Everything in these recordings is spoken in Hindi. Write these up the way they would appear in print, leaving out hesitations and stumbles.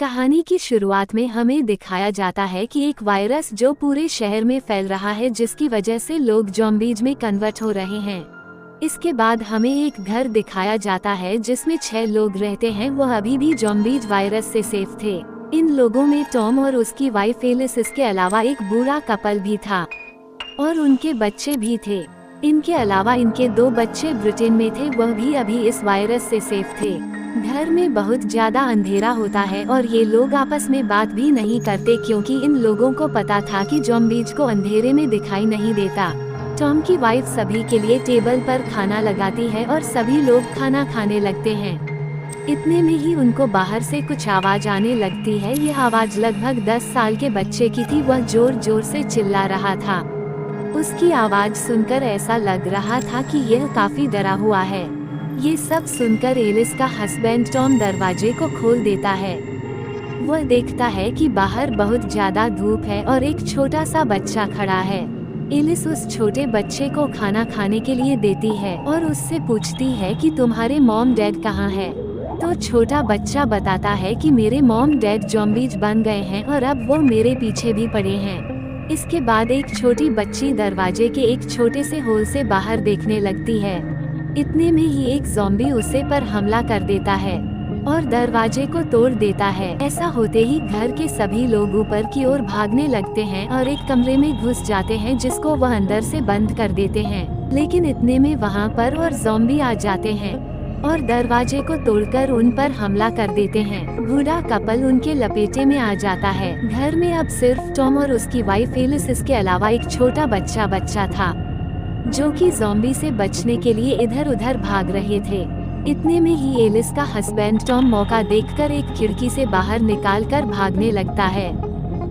कहानी की शुरुआत में हमें दिखाया जाता है कि एक वायरस जो पूरे शहर में फैल रहा है, जिसकी वजह से लोग ज़ॉम्बीज में कन्वर्ट हो रहे हैं। इसके बाद हमें एक घर दिखाया जाता है जिसमें 6 लोग रहते हैं। वो अभी भी ज़ॉम्बीज वायरस से सेफ थे। इन लोगों में टॉम और उसकी वाइफ एलिस, इसके अलावा एक बूढ़ा कपल भी था और उनके बच्चे भी थे। इनके अलावा इनके 2 बच्चे ब्रिटेन में थे, वह भी अभी इस वायरस से सेफ थे। घर में बहुत ज्यादा अंधेरा होता है और ये लोग आपस में बात भी नहीं करते क्योंकि इन लोगों को पता था कि ज़ॉम्बीज को अंधेरे में दिखाई नहीं देता। टॉम की वाइफ सभी के लिए टेबल पर खाना लगाती है और सभी लोग खाना खाने लगते हैं। इतने में ही उनको बाहर से कुछ आवाज आने लगती है। यह आवाज लगभग 10 साल के बच्चे की थी। वह जोर जोर से चिल्ला रहा था। उसकी आवाज सुनकर ऐसा लग रहा था कि यह काफी डरा हुआ है। ये सब सुनकर एलिस का हस्बैंड टॉम दरवाजे को खोल देता है। वह देखता है कि बाहर बहुत ज्यादा धूप है और एक छोटा सा बच्चा खड़ा है। एलिस उस छोटे बच्चे को खाना खाने के लिए देती है और उससे पूछती है कि तुम्हारे मॉम डैड कहाँ है। तो छोटा बच्चा बताता है कि मेरे मॉम डैड ज़ॉम्बीज बन गए हैं और अब वो मेरे पीछे भी पड़े हैं। इसके बाद एक छोटी बच्ची दरवाजे के एक छोटे से होल से बाहर देखने लगती है। इतने में ही एक ज़ॉम्बी उसे पर हमला कर देता है और दरवाजे को तोड़ देता है। ऐसा होते ही घर के सभी लोग ऊपर की ओर भागने लगते हैं और एक कमरे में घुस जाते हैं जिसको वह अंदर से बंद कर देते हैं। लेकिन इतने में वहां पर और ज़ॉम्बी आ जाते हैं और दरवाजे को तोड़कर उन पर हमला कर देते हैं। बूढ़ा कपल उनके लपेटे में आ जाता है। घर में अब सिर्फ टॉम और उसकी वाइफ एलिस, इसके अलावा एक छोटा बच्चा था जो कि ज़ॉम्बी से बचने के लिए इधर उधर भाग रहे थे। इतने में ही एलिस का हस्बैंड टॉम मौका देखकर एक खिड़की से बाहर निकालकर भागने लगता है।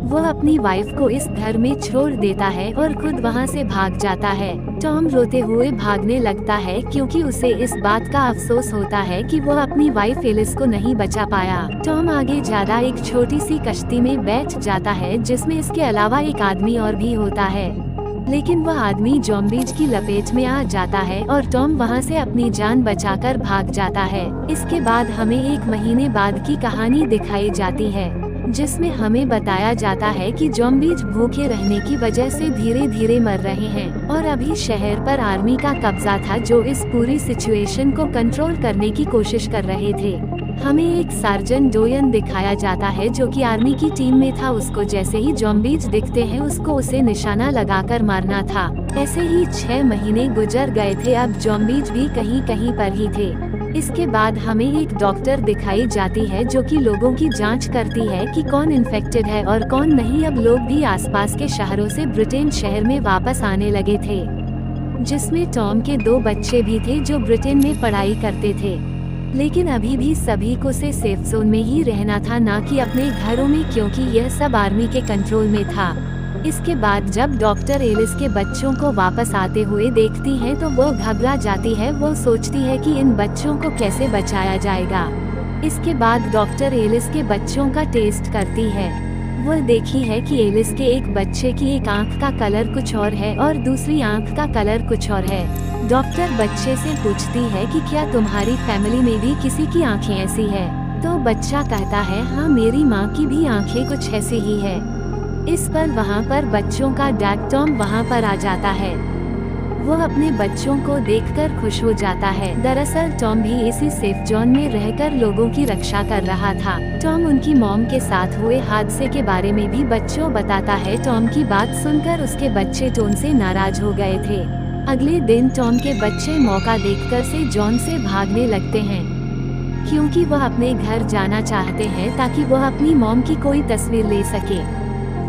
वह अपनी वाइफ को इस घर में छोड़ देता है और खुद वहां से भाग जाता है। टॉम रोते हुए भागने लगता है क्योंकि उसे इस बात का अफसोस होता है कि वह अपनी वाइफ एलिस को नहीं बचा पाया। टॉम आगे ज्यादा एक छोटी सी कश्ती में बैठ जाता है जिसमें इसके अलावा एक आदमी और भी होता है, लेकिन वह आदमी ज़ॉम्बीज की लपेट में आ जाता है और टॉम वहां से अपनी जान बचाकर भाग जाता है। इसके बाद हमें 1 महीने बाद की कहानी दिखाई जाती है जिसमें हमें बताया जाता है कि ज़ॉम्बीज भूखे रहने की वजह से धीरे धीरे मर रहे हैं और अभी शहर पर आर्मी का कब्जा था जो इस पूरी सिचुएशन को कंट्रोल करने की कोशिश कर रहे थे। हमें एक सार्जेंट डोयन दिखाया जाता है जो कि आर्मी की टीम में था। उसको जैसे ही ज़ॉम्बीज दिखते हैं उसको उसे निशाना लगाकर मारना था। ऐसे ही 6 महीने गुजर गए थे। अब ज़ॉम्बीज भी कहीं कहीं पर ही थे। इसके बाद हमें एक डॉक्टर दिखाई जाती है जो कि लोगों की जांच करती है कि कौन इन्फेक्टेड है और कौन नहीं। अब लोग भी आसपास के शहरों से ब्रिटेन शहर में वापस आने लगे थे, जिसमें टॉम के 2 बच्चे भी थे जो ब्रिटेन में पढ़ाई करते थे। लेकिन अभी भी सभी को से सेफ जोन में ही रहना था, ना कि अपने घरों में, क्योंकि यह सब आर्मी के कंट्रोल में था। इसके बाद जब डॉक्टर एलिस के बच्चों को वापस आते हुए देखती है तो वो घबरा जाती है। वो सोचती है कि इन बच्चों को कैसे बचाया जाएगा। इसके बाद डॉक्टर एलिस के बच्चों का टेस्ट करती है। वह देखी है कि एलिस के एक बच्चे की एक आंख का कलर कुछ और है और दूसरी आंख का कलर कुछ और है। डॉक्टर बच्चे से पूछती है कि क्या तुम्हारी फैमिली में भी किसी की आंखें ऐसी है? तो बच्चा कहता है हाँ, मेरी माँ की भी आंखें कुछ ऐसी ही है। इस पर वहाँ पर बच्चों का डैड टॉम वहाँ पर आ जाता है। वह अपने बच्चों को देखकर खुश हो जाता है। दरअसल टॉम भी इसी सेफ जोन में रहकर लोगों की रक्षा कर रहा था। टॉम उनकी मॉम के साथ हुए हादसे के बारे में भी बच्चों बताता है। टॉम की बात सुनकर उसके बच्चे टॉम से नाराज हो गए थे। अगले दिन टॉम के बच्चे मौका देखकर से जॉन से भागने लगते हैं क्योंकि वह अपने घर जाना चाहते हैं ताकि वह अपनी मॉम की कोई तस्वीर ले सके।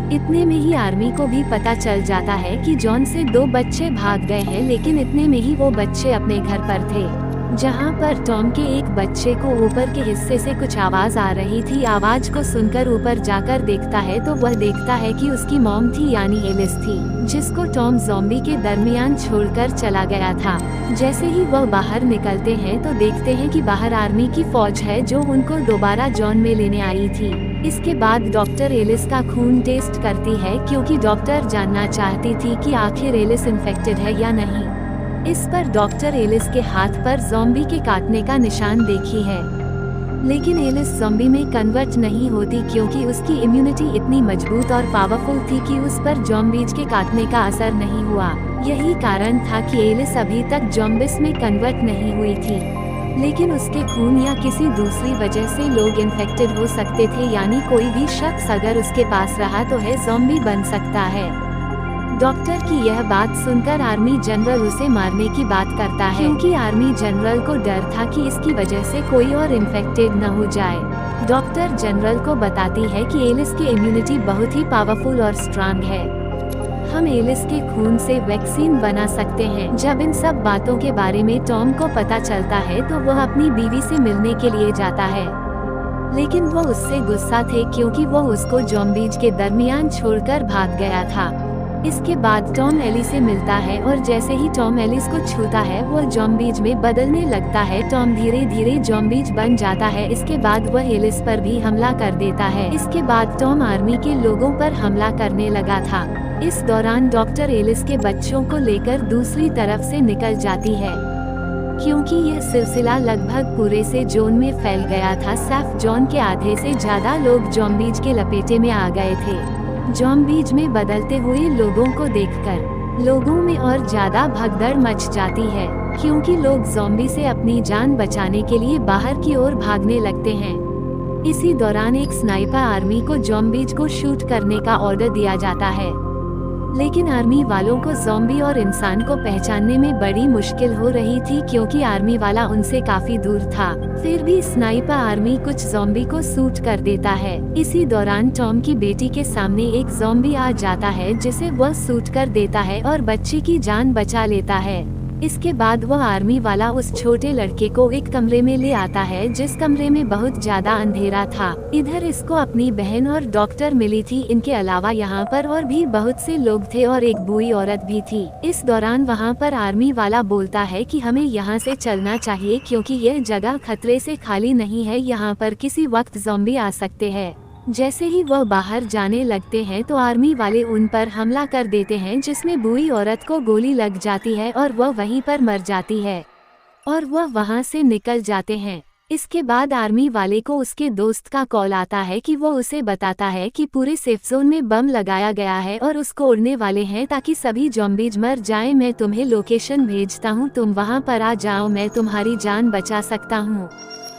इतने में ही आर्मी को भी पता चल जाता है कि जॉन से 2 बच्चे भाग गए हैं, लेकिन इतने में ही वो बच्चे अपने घर पर थे जहां पर टॉम के एक बच्चे को ऊपर के हिस्से से कुछ आवाज आ रही थी। आवाज को सुनकर ऊपर जाकर देखता है तो वह देखता है कि उसकी मॉम थी, यानी एलिस थी, जिसको टॉम ज़ॉम्बी के दरमियान छोड़कर चला गया था। जैसे ही वह बाहर निकलते हैं तो देखते हैं कि बाहर आर्मी की फौज है जो उनको दोबारा जॉन में लेने आई थी। इसके बाद डॉक्टर एलिस का खून टेस्ट करती है क्योंकि डॉक्टर जानना चाहती थी कि आखिर एलिस इन्फेक्टेड है या नहीं। इस पर डॉक्टर एलिस के हाथ पर ज़ॉम्बी के काटने का निशान देखी है। लेकिन एलिस ज़ॉम्बी में कन्वर्ट नहीं होती क्योंकि उसकी इम्यूनिटी इतनी मजबूत और पावरफुल थी कि उस पर ज़ॉम्बीज के काटने का असर नहीं हुआ। यही कारण था कि एलिस अभी तक ज़ॉम्बिस में कन्वर्ट नहीं हुई थी। लेकिन उसके खून या किसी दूसरी वजह से लोग इन्फेक्टेड हो सकते थे, यानी कोई भी शख्स अगर उसके पास रहा तो है ज़ॉम्बी बन सकता है। डॉक्टर की यह बात सुनकर आर्मी जनरल उसे मारने की बात करता है, क्योंकि आर्मी जनरल को डर था कि इसकी वजह से कोई और इन्फेक्टेड न हो जाए। डॉक्टर जनरल को बताती है कि एलिस की इम्यूनिटी बहुत ही पावरफुल और स्ट्रांग है। हम एलिस के खून से वैक्सीन बना सकते हैं। जब इन सब बातों के बारे में टॉम को पता चलता है तो वह अपनी बीवी से मिलने के लिए जाता है, लेकिन वो उससे गुस्सा थे क्योंकि वो उसको ज़ॉम्बीज के दरमियान छोड़कर भाग गया था। इसके बाद टॉम एली से मिलता है और जैसे ही टॉम एलिस को छूता है वो ज़ॉम्बीज में बदलने लगता है। टॉम धीरे धीरे ज़ॉम्बीज बन जाता है। इसके बाद वह एलिस पर भी हमला कर देता है। इसके बाद टॉम आर्मी के लोगों पर हमला करने लगा था। इस दौरान डॉक्टर एलिस के बच्चों को लेकर दूसरी तरफ से निकल जाती है, क्योंकि यह सिलसिला लगभग पूरे से जोन में फैल गया था। सिर्फ जोन के आधे से ज्यादा लोग ज़ॉम्बीज के लपेटे में आ गए थे। ज़ॉम्बीज में बदलते हुए लोगों को देखकर लोगों में और ज्यादा भगदड़ मच जाती है, क्योंकि लोग ज़ॉम्बी से अपनी जान बचाने के लिए बाहर की ओर भागने लगते हैं। इसी दौरान एक स्नाइपर आर्मी को ज़ॉम्बीज को शूट करने का ऑर्डर दिया जाता है, लेकिन आर्मी वालों को ज़ॉम्बी और इंसान को पहचानने में बड़ी मुश्किल हो रही थी, क्योंकि आर्मी वाला उनसे काफी दूर था। फिर भी स्नाइपर आर्मी कुछ ज़ॉम्बी को शूट कर देता है। इसी दौरान टॉम की बेटी के सामने एक ज़ॉम्बी आ जाता है, जिसे वह शूट कर देता है और बच्ची की जान बचा लेता है। इसके बाद वह आर्मी वाला उस छोटे लड़के को एक कमरे में ले आता है, जिस कमरे में बहुत ज्यादा अंधेरा था। इधर इसको अपनी बहन और डॉक्टर मिली थी। इनके अलावा यहाँ पर और भी बहुत से लोग थे और एक बूढ़ी औरत भी थी। इस दौरान वहाँ पर आर्मी वाला बोलता है कि हमें यहाँ से चलना चाहिए, क्योंकि यह जगह खतरे से खाली नहीं है। यहाँ पर किसी वक्त ज़ॉम्बी आ सकते हैं। जैसे ही वह बाहर जाने लगते हैं तो आर्मी वाले उन पर हमला कर देते हैं, जिसमें बूढ़ी औरत को गोली लग जाती है और वह वहीं पर मर जाती है और वह वहां से निकल जाते हैं। इसके बाद आर्मी वाले को उसके दोस्त का कॉल आता है कि वो उसे बताता है कि पूरे सेफ जोन में बम लगाया गया है और उसको उड़ने वाले हैं ताकि सभी ज़ॉम्बीज मर जाएं। मैं तुम्हें लोकेशन भेजता हूँ, तुम वहाँ पर आ जाओ, मैं तुम्हारी जान बचा सकता हूँ।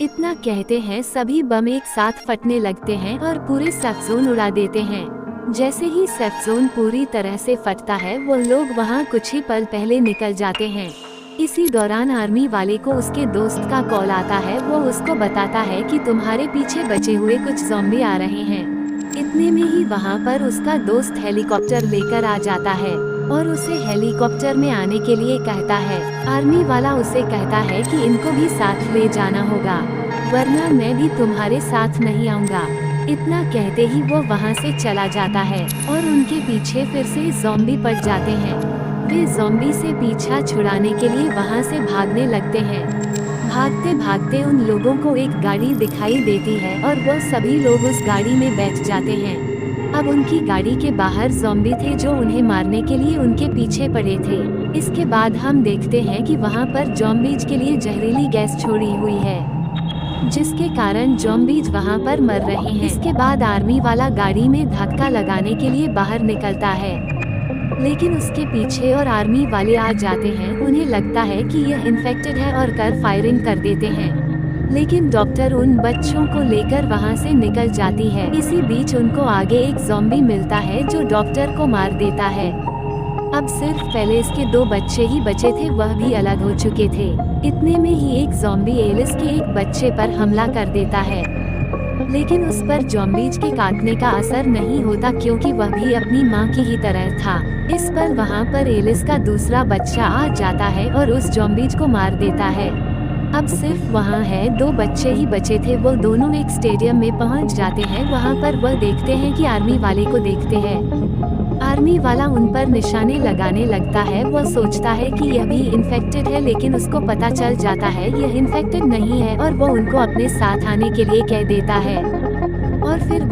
इतना कहते हैं सभी बम एक साथ फटने लगते हैं और पूरे सेफ जोन उड़ा देते हैं। जैसे ही सेफ जोन पूरी तरह से फटता है वो लोग वहाँ कुछ ही पल पहले निकल जाते हैं। इसी दौरान आर्मी वाले को उसके दोस्त का कॉल आता है। वो उसको बताता है कि तुम्हारे पीछे बचे हुए कुछ ज़ॉम्बी आ रहे हैं। इतने में ही वहाँ पर उसका दोस्त हेलीकॉप्टर लेकर आ जाता है और उसे हेलीकॉप्टर में आने के लिए कहता है। आर्मी वाला उसे कहता है कि इनको भी साथ ले जाना होगा, वरना मैं भी तुम्हारे साथ नहीं आऊँगा। इतना कहते ही वो वहाँ से चला जाता है और उनके पीछे फिर से ज़ॉम्बी पड़ जाते हैं। वे ज़ॉम्बी से पीछा छुड़ाने के लिए वहाँ से भागने लगते हैं। भागते भागते उन लोगों को एक गाड़ी दिखाई देती है और वो सभी लोग उस गाड़ी में बैठ जाते हैं। अब उनकी गाड़ी के बाहर ज़ॉम्बी थे जो उन्हें मारने के लिए उनके पीछे पड़े थे। इसके बाद हम देखते हैं कि वहाँ पर ज़ॉम्बीज के लिए जहरीली गैस छोड़ी हुई है, जिसके कारण ज़ॉम्बीज वहाँ पर मर रहे हैं। इसके बाद आर्मी वाला गाड़ी में धक्का लगाने के लिए बाहर निकलता है, लेकिन उसके पीछे और आर्मी वाले आ जाते हैं। उन्हें लगता है कि यह इन्फेक्टेड है और कर फायरिंग कर देते हैं, लेकिन डॉक्टर उन बच्चों को लेकर वहां से निकल जाती है। इसी बीच उनको आगे एक ज़ॉम्बी मिलता है जो डॉक्टर को मार देता है। अब सिर्फ पहले इसके 2 बच्चे ही बचे थे, वह भी अलग हो चुके थे। इतने में ही एक ज़ॉम्बी एलिस के एक बच्चे पर हमला कर देता है, लेकिन उस पर ज़ॉम्बीज के काटने का असर नहीं होता, क्योंकि वह भी अपनी मां की ही तरह था। इस पर वहां पर एलिस का दूसरा बच्चा आ जाता है और उस ज़ॉम्बीज को मार देता है। अब सिर्फ वहाँ है 2 बच्चे ही बचे थे। वो दोनों एक स्टेडियम में पहुँच जाते हैं। वहाँ पर वह देखते हैं कि आर्मी वाले को देखते हैं। आर्मी वाला उन पर निशाने लगाने लगता है। वह सोचता है कि यह भी इन्फेक्टेड है, लेकिन उसको पता चल जाता है यह इन्फेक्टेड नहीं है और वो उनको अपने साथ आने के लिए कह देता है। और फिर